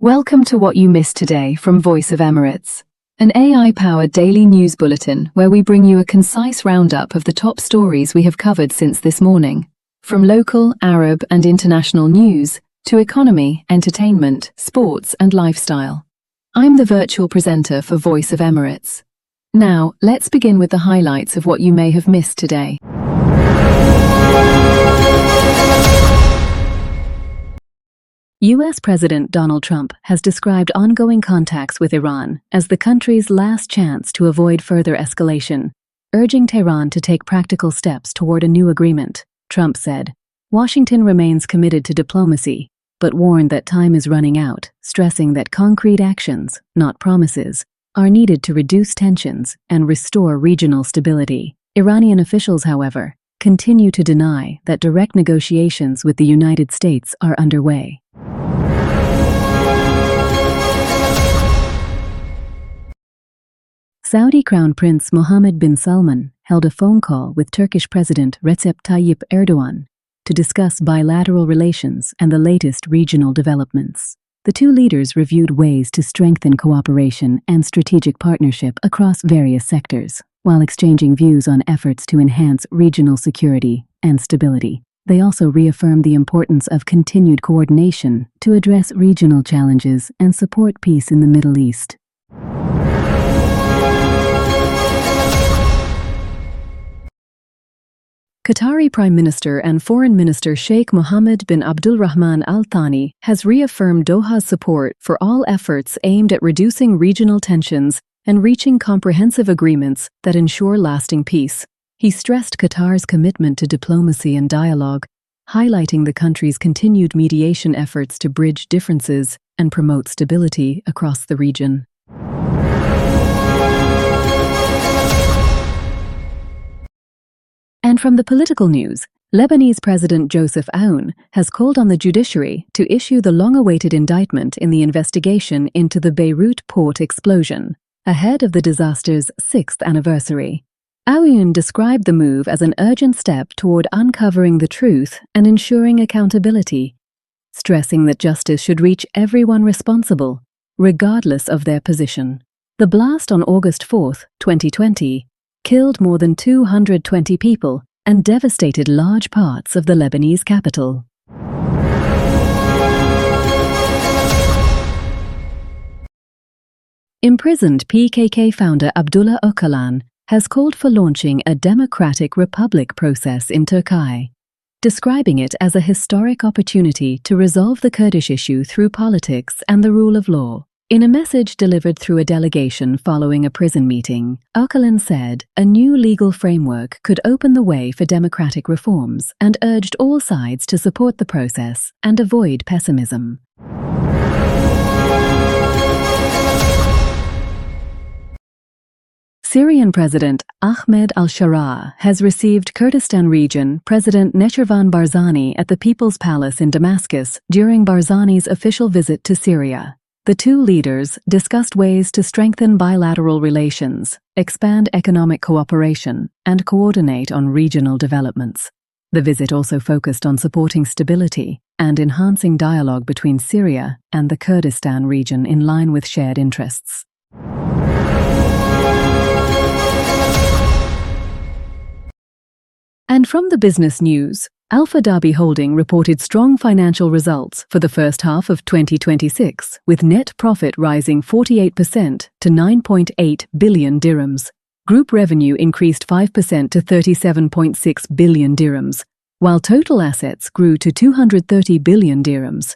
Welcome to What You Missed Today from Voice of Emirates, an AI-powered daily news bulletin where we bring you a concise roundup of the top stories we have covered since this morning, from local, Arab and international news to economy, entertainment, sports and lifestyle. I'm the virtual presenter for Voice of Emirates. Now, let's begin with the highlights of what you may have missed today. U.S. President Donald Trump has described ongoing contacts with Iran as the country's last chance to avoid further escalation, urging Tehran to take practical steps toward a new agreement. Trump said, "Washington remains committed to diplomacy, but warned that time is running out, stressing that concrete actions, not promises, are needed to reduce tensions and restore regional stability." Iranian officials, however, continue to deny that direct negotiations with the United States are underway. Saudi Crown Prince Mohammed bin Salman held a phone call with Turkish President Recep Tayyip Erdogan to discuss bilateral relations and the latest regional developments. The two leaders reviewed ways to strengthen cooperation and strategic partnership across various sectors, while exchanging views on efforts to enhance regional security and stability. They also reaffirmed the importance of continued coordination to address regional challenges and support peace in the Middle East. Qatari Prime Minister and Foreign Minister Sheikh Mohammed bin Abdulrahman Al Thani has reaffirmed Doha's support for all efforts aimed at reducing regional tensions and reaching comprehensive agreements that ensure lasting peace. He stressed Qatar's commitment to diplomacy and dialogue, highlighting the country's continued mediation efforts to bridge differences and promote stability across the region. And from the political news, Lebanese President Joseph Aoun has called on the judiciary to issue the long-awaited indictment in the investigation into the Beirut port explosion, ahead of the disaster's 6th anniversary. Aoun described the move as an urgent step toward uncovering the truth and ensuring accountability, stressing that justice should reach everyone responsible, regardless of their position. The blast on August 4, 2020, killed more than 220 people and devastated large parts of the Lebanese capital. Imprisoned PKK founder Abdullah Öcalan has called for launching a democratic republic process in Turkey, describing it as a historic opportunity to resolve the Kurdish issue through politics and the rule of law. In a message delivered through a delegation following a prison meeting, Öcalan said a new legal framework could open the way for democratic reforms and urged all sides to support the process and avoid pessimism. Syrian President Ahmed al-Sharaa has received Kurdistan region President Necirvan Barzani at the People's Palace in Damascus during Barzani's official visit to Syria. The two leaders discussed ways to strengthen bilateral relations, expand economic cooperation, and coordinate on regional developments. The visit also focused on supporting stability and enhancing dialogue between Syria and the Kurdistan region in line with shared interests. And from the business news, Alpha Dhabi Holding reported strong financial results for the first half of 2026, with net profit rising 48% to 9.8 billion dirhams. Group revenue increased 5% to 37.6 billion dirhams, while total assets grew to 230 billion dirhams.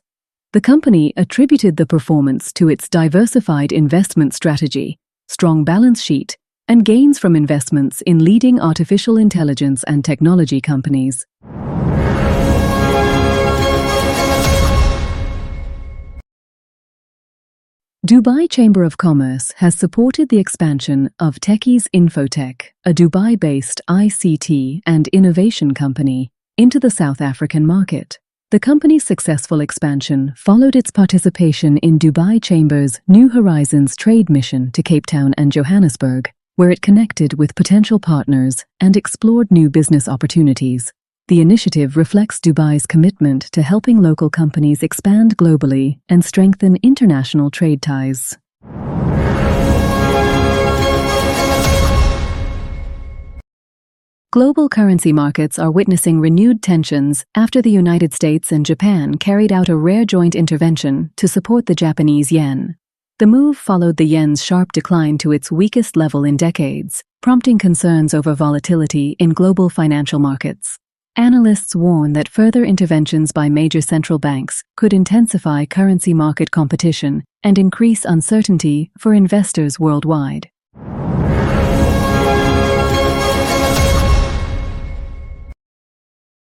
The company attributed the performance to its diversified investment strategy, strong balance sheet, and gains from investments in leading artificial intelligence and technology companies. Dubai Chamber of Commerce has supported the expansion of Techies Infotech, a Dubai-based ICT and innovation company, into the South African market. The company's successful expansion followed its participation in Dubai Chamber's New Horizons trade mission to Cape Town and Johannesburg, where it connected with potential partners and explored new business opportunities. The initiative reflects Dubai's commitment to helping local companies expand globally and strengthen international trade ties. Global currency markets are witnessing renewed tensions after the United States and Japan carried out a rare joint intervention to support the Japanese yen. The move followed the yen's sharp decline to its weakest level in decades, prompting concerns over volatility in global financial markets. Analysts warn that further interventions by major central banks could intensify currency market competition and increase uncertainty for investors worldwide.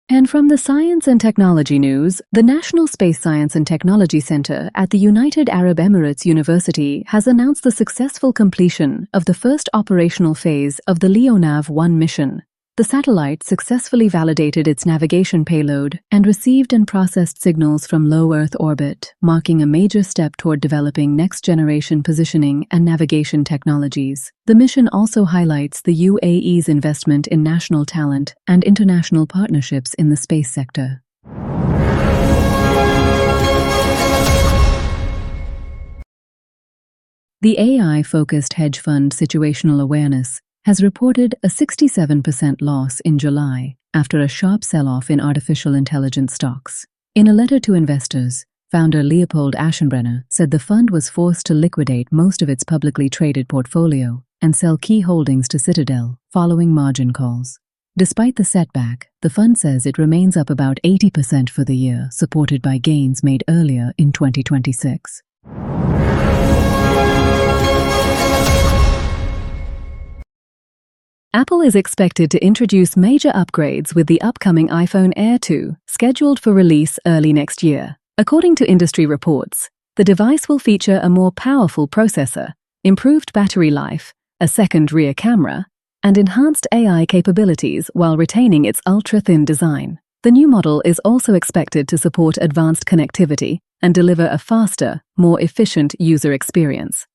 And from the science and technology news, the National Space Science and Technology Center at the United Arab Emirates University has announced the successful completion of the first operational phase of the LEONAV-1 mission. The satellite successfully validated its navigation payload and received and processed signals from low Earth orbit, marking a major step toward developing next-generation positioning and navigation technologies. The mission also highlights the UAE's investment in national talent and international partnerships in the space sector. The AI-focused hedge fund Situational Awareness has reported a 67% loss in July after a sharp sell-off in artificial intelligence stocks. In a letter to investors, founder Leopold Aschenbrenner said the fund was forced to liquidate most of its publicly traded portfolio and sell key holdings to Citadel following margin calls. Despite the setback, the fund says it remains up about 80% for the year, supported by gains made earlier in 2026. Apple is expected to introduce major upgrades with the upcoming iPhone Air 2, scheduled for release early next year. According to industry reports, the device will feature a more powerful processor, improved battery life, a second rear camera, and enhanced AI capabilities while retaining its ultra-thin design. The new model is also expected to support advanced connectivity and deliver a faster, more efficient user experience.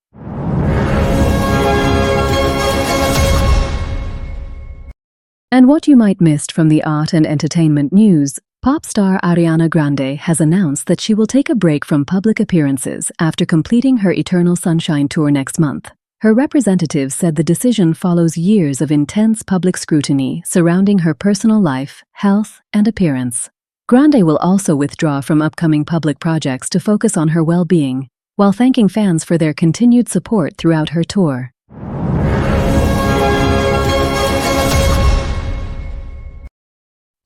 And what you might missed from the art and entertainment news, pop star Ariana Grande has announced that she will take a break from public appearances after completing her Eternal Sunshine tour next month. Her representatives said the decision follows years of intense public scrutiny surrounding her personal life, health, and appearance. Grande will also withdraw from upcoming public projects to focus on her well-being, while thanking fans for their continued support throughout her tour.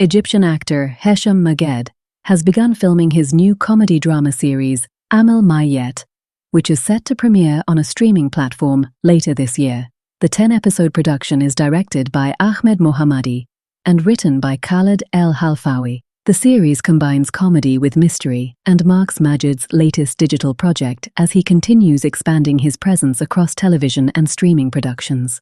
Egyptian actor Hesham Maged has begun filming his new comedy drama series, Amel Mayet, which is set to premiere on a streaming platform later this year. The 10-episode production is directed by Ahmed Mohammadi and written by Khaled El Halfawi. The series combines comedy with mystery and marks Majid's latest digital project as he continues expanding his presence across television and streaming productions.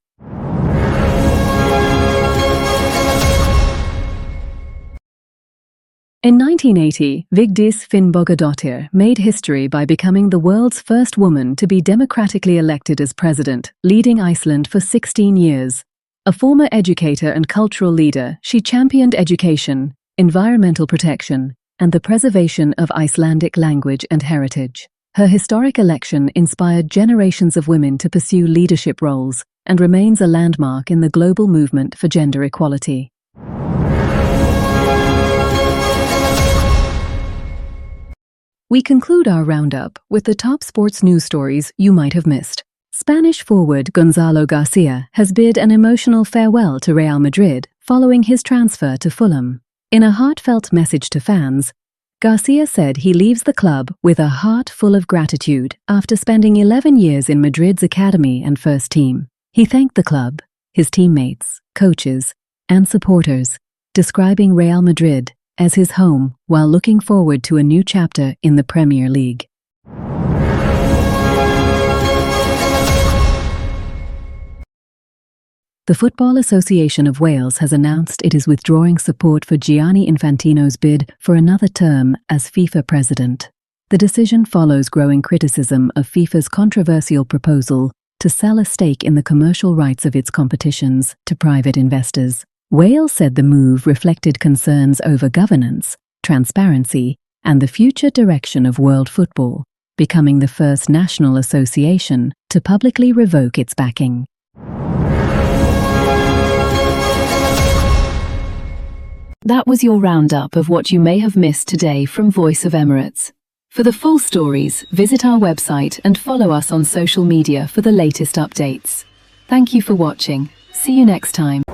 In 1980, Vigdis Finnbogadottir made history by becoming the world's first woman to be democratically elected as president, leading Iceland for 16 years. A former educator and cultural leader, she championed education, environmental protection, and the preservation of Icelandic language and heritage. Her historic election inspired generations of women to pursue leadership roles and remains a landmark in the global movement for gender equality. We conclude our roundup with the top sports news stories you might have missed. Spanish forward Gonzalo Garcia has bid an emotional farewell to Real Madrid following his transfer to Fulham. In a heartfelt message to fans, Garcia said he leaves the club with a heart full of gratitude after spending 11 years in Madrid's academy and first team. He thanked the club, his teammates, coaches, and supporters, describing Real Madrid as his home while looking forward to a new chapter in the Premier League. The Football Association of Wales has announced it is withdrawing support for Gianni Infantino's bid for another term as FIFA president. The decision follows growing criticism of FIFA's controversial proposal to sell a stake in the commercial rights of its competitions to private investors. Wales said the move reflected concerns over governance, transparency, and the future direction of world football, becoming the first national association to publicly revoke its backing. That was your roundup of what you may have missed today from Voice of Emirates. For the full stories, visit our website and follow us on social media for the latest updates. Thank you for watching. See you next time.